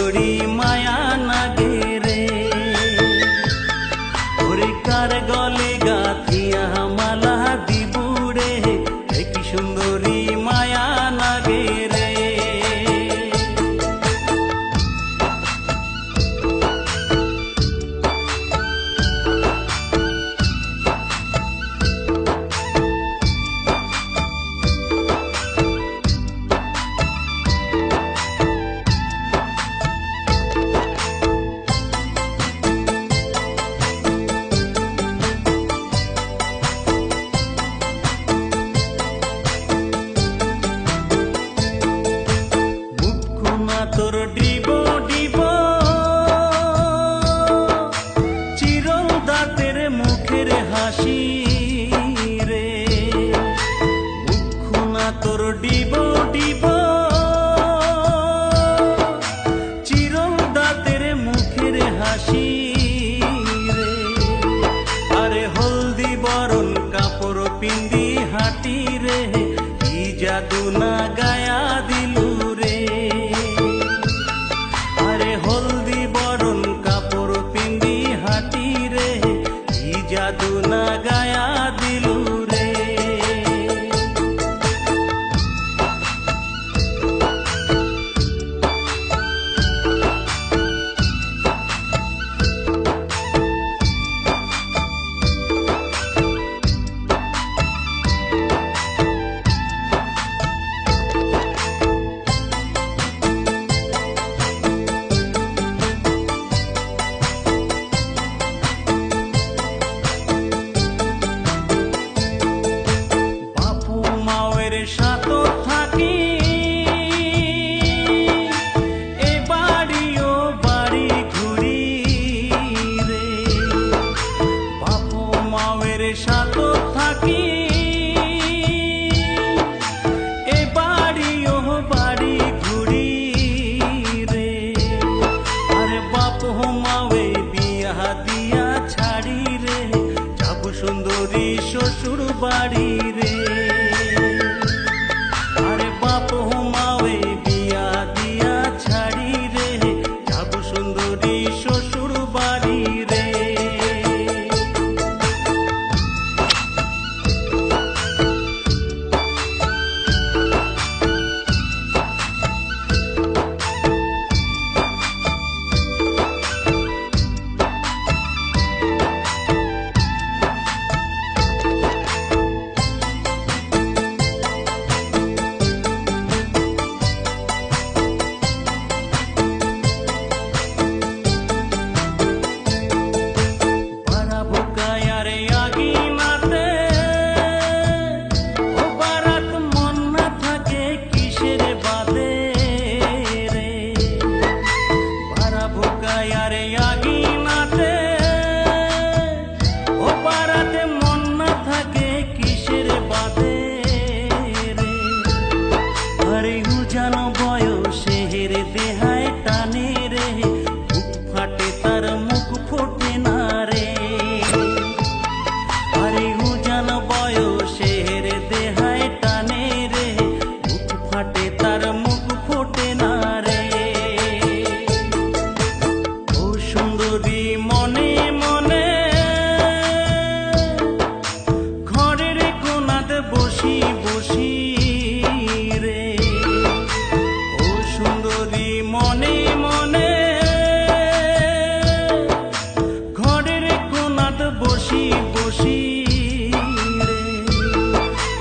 সুন্দরী মায়া নাগে রে। ওরে কার গলে গাথিয়া মালা দিবুরে, কি সুন্দরী মায়া নাগে রে। তোর ডিব ডিব চিরল দাঁতের মুখের হাসি রে। মুখনা তোর ডিব ডিব চিরল দাঁতের মুখের হাসি রে। আরে হলদি বরণ কাপড় পিন্দি হাঁটি রে, কি জাদু না গায়া দিলু রে। হলদি বরণ কাপড় পিন্দি হাঁটি রে, কি জাদু না গায়া দিলু রে। সাথ থাকি এ বাড়ি ও বাড়ি ঘুরি রে। বাপু মায়ের সাথ থাকি এ বাড়ি ও বাড়ি ঘুরি রে। আরে বাপু মায়ে বিয়া দিয়া ছাড়ি রে, যাব সুন্দরী শ্বশুর বাড়ি রে। শ্বশুর বাড়ি রে। জানো বয়সের দেহায় টানে রে, বুক ফাটে তার মুখ ফোটে না রে। আরে উজান বয়সের দেহায় টানে রে, বুক ফাটে তার মুখ ফোটে না রে। ও সুন্দরী মনে মনে ঘরের কোনাতে বসি বসি রে। মনে মনে ঘরের কোনাত বসি বসি রে।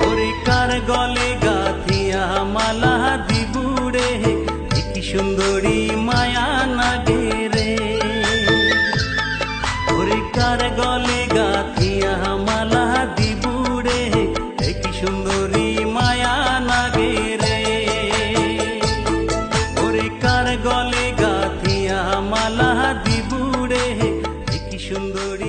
ওরে কার গলে গাথিয়া মালা দিবুরে, কি সুন্দরী মায়া নাগে রে। ওরে কার গলে গাথিয়া মালা দিবুরে, কি সুন্দরী মায়া নাগে রে। কার গলে গাথিয়া মালা দিবুরে, কি সুন্দরী